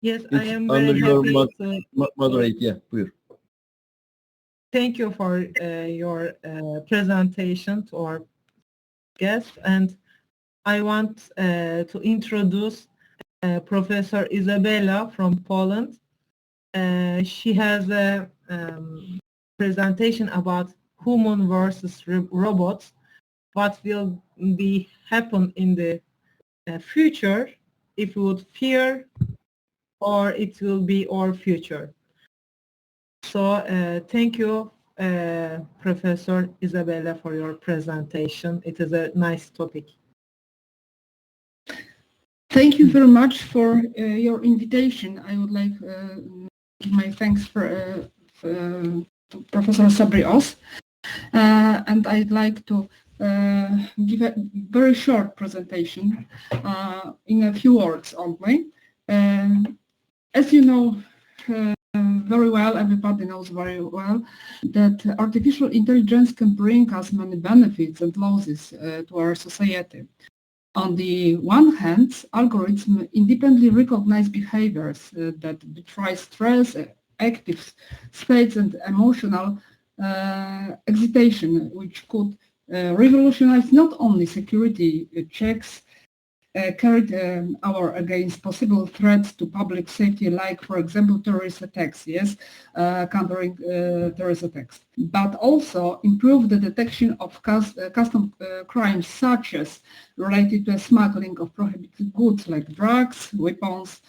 Yes, I It's am under very your happy to moderate. Yeah, buyur. thank you for your presentation to our guest, and I want to introduce Professor Izabela from Poland. She has a presentation about human versus robots, what will be happen in the future, if we would fear, or it will be our future. So thank you, Professor Izabela, for your presentation. It is a nice topic. Thank you very much for your invitation. I would like to give my thanks for Professor Sabri-Oz. And I'd like to give a very short presentation in a few words only. As you know very well, everybody knows very well, that artificial intelligence can bring us many benefits and losses to our society. On the one hand, algorithms independently recognize behaviors that betray stress, active states, and emotional excitation, which could revolutionize not only security checks carried out against possible threats to public safety, like, for example, terrorist attacks, yes, countering terrorist attacks, but also improve the detection of custom crimes, such as related to smuggling of prohibited goods like drugs, weapons,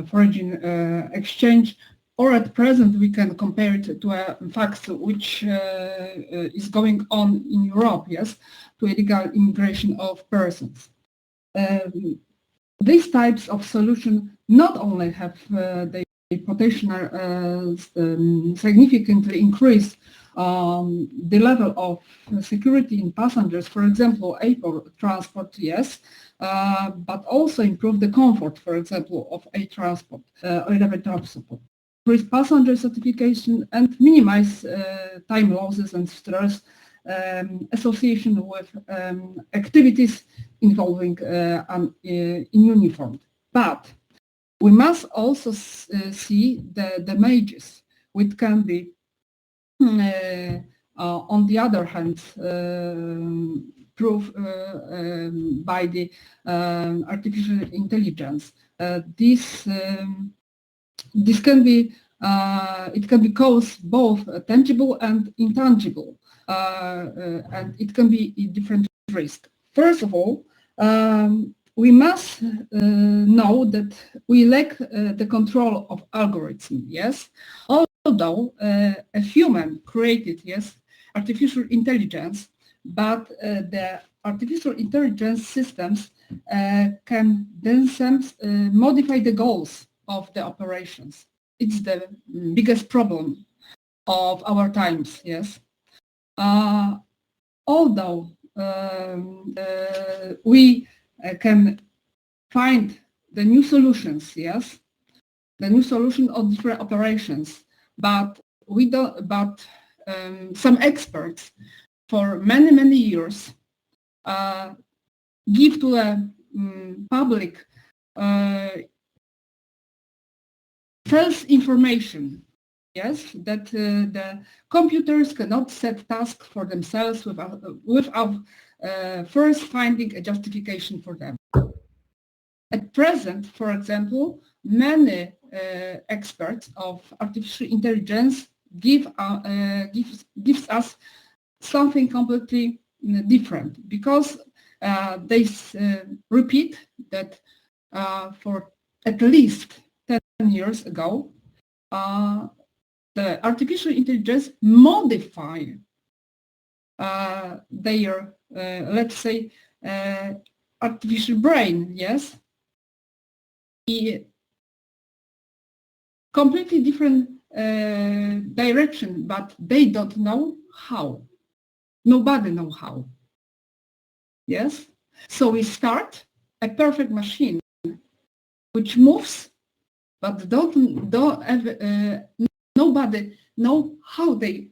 foreign exchange, or at present we can compare it to a fact which is going on in Europe, yes, to illegal immigration of persons. These types of solutions not only have the potential significantly increase the level of security in passengers, for example, airport transport, yes, but also improve the comfort, for example, of air transport, increase passenger certification and minimize time losses and stress association with activities involving in uniform. But we must also see the damages which can be, on the other hand, proved by the artificial intelligence. This can be it can be caused both tangible and intangible, and it can be a different risk. First of all, we must know that we lack the control of algorithm, yes? Although a human created, yes, artificial intelligence, but the artificial intelligence systems can themselves modify the goals of the operations. It's the biggest problem of our times, yes? Although we can find the new solutions, yes, the new solution of different operations, but we don't. But some experts, for many years, give to the public false information. Yes, that the computers cannot set tasks for themselves without first finding a justification for them. At present, for example, many experts of artificial intelligence gives us something completely different, because they repeat that for at least 10 years ago, the artificial intelligence modify their, let's say, artificial brain, yes, in completely different direction, but they don't know how. Nobody knows how. Yes? So we start a perfect machine which moves, but nobody know how they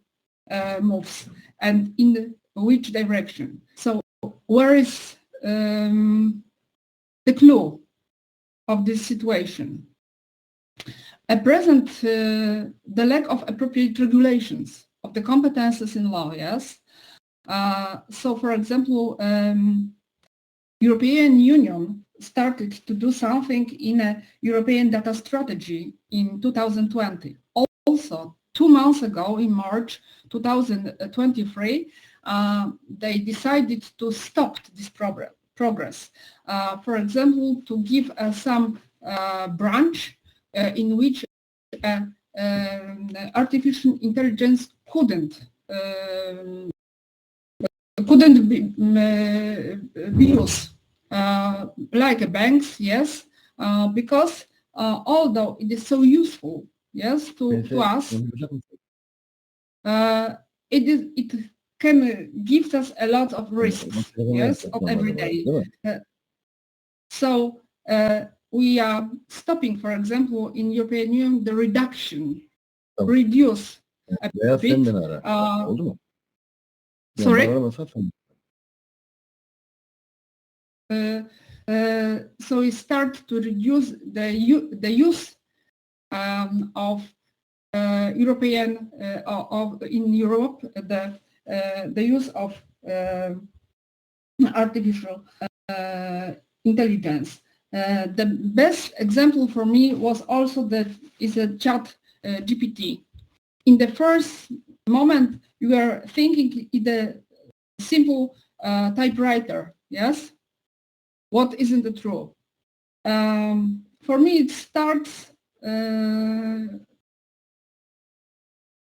moves and in which direction. So where is the clue of this situation? At present, the lack of appropriate regulations of the competences in law, yes. So, for example, European Union started to do something in a European data strategy in 2020. Also, 2 months ago, in March 2023, they decided to stop this progress. For example, to give some branch in which artificial intelligence couldn't be used, like banks, yes, because although it is so useful, yes, to us, it can give us a lot of risks, yes, of every day. So we are stopping, for example, in European Union, the reduction, reduce a bit. Sorry? So we start to reduce the use of European in Europe the use of artificial intelligence. The best example for me was also is a chat GPT. In the first moment, you are thinking in the simple typewriter, yes? What isn't the truth? For me, it starts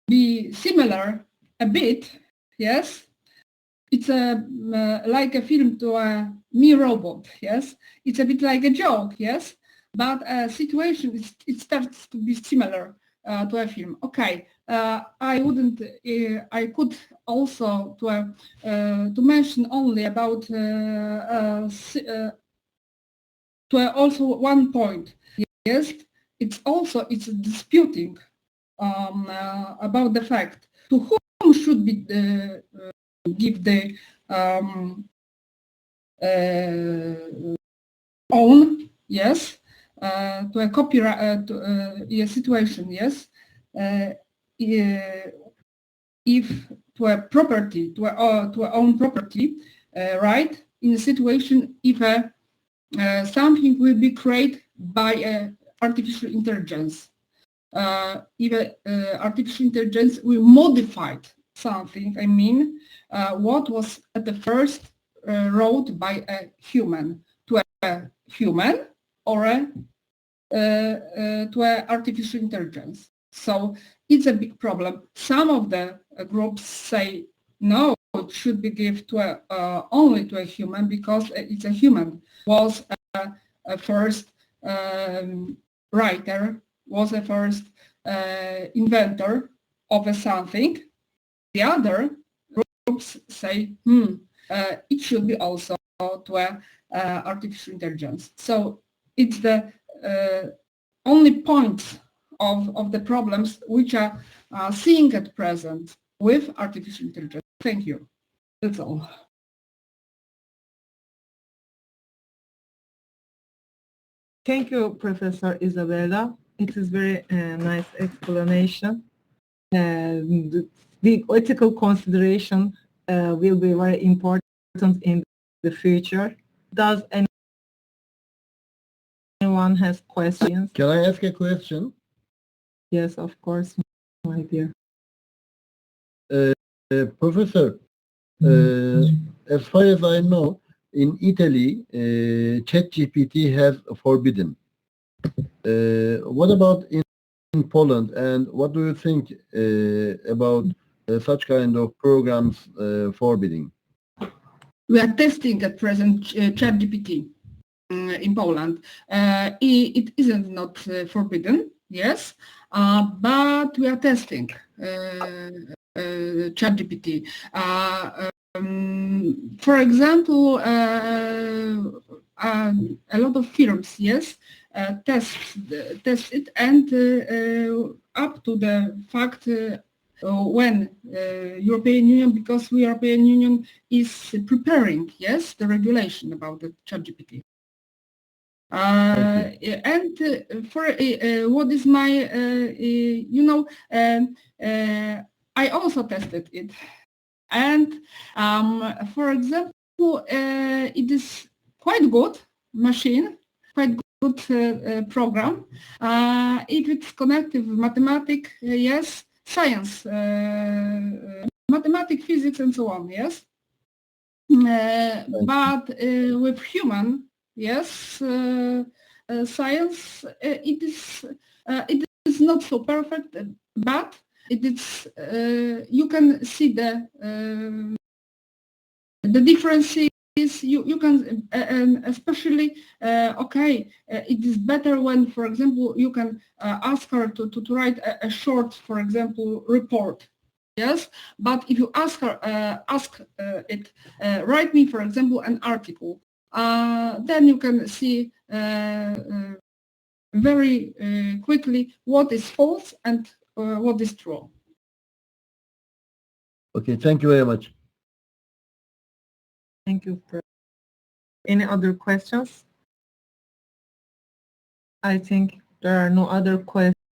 be similar a bit, yes? It's like a film to a Me Robot, yes? It's a bit like a joke, yes? But a situation, it starts to be similar to a film. Okay, I could also to mention only about also one point. Yes, it's disputing about the fact to whom should be give the own, yes, to a copyright a situation, yes, if to a property, to a own property, right, in a situation if something will be created by artificial intelligence. If artificial intelligence will modify something, I mean, what was at the first wrote by a human to a human or to an artificial intelligence. So it's a big problem. Some of the groups say no, it should be given to only to a human because it's a human was a first writer, was a first inventor of something. The other groups say it should be also to artificial intelligence. So it's the only point of the problems which are seeing at present with artificial intelligence. Thank you. That's all. Thank you, Professor Izabela. It is very nice explanation. The ethical consideration will be very important in the future. Does anyone has questions? Can I ask a question? Yes, of course, my dear. Professor, as far as I know, in Italy, ChatGPT has forbidden. What about in Poland, and what do you think about such kind of programs forbidding? We are testing at present ChatGPT in Poland. It isn't not forbidden, yes, but we are testing ChatGPT. For example, a lot of firms, yes, test it, and up to the fact when European Union, because European Union is preparing, yes, the regulation about the ChatGPT. And for what is my, I also tested it. And for example, it is quite good machine, quite good program. If it's connected with mathematics, yes, science, mathematics, physics, and so on, yes. But with human, yes, science, it is not so perfect, but it is you can see the differences. You can and especially okay, it is better when, for example, you can ask her to write a short, for example, report. Yes, but if you ask her, write me, for example, an article, then you can see very quickly what is false and what is true. Okay, thank you very much. Thank you. Any other questions? I think there are no other questions.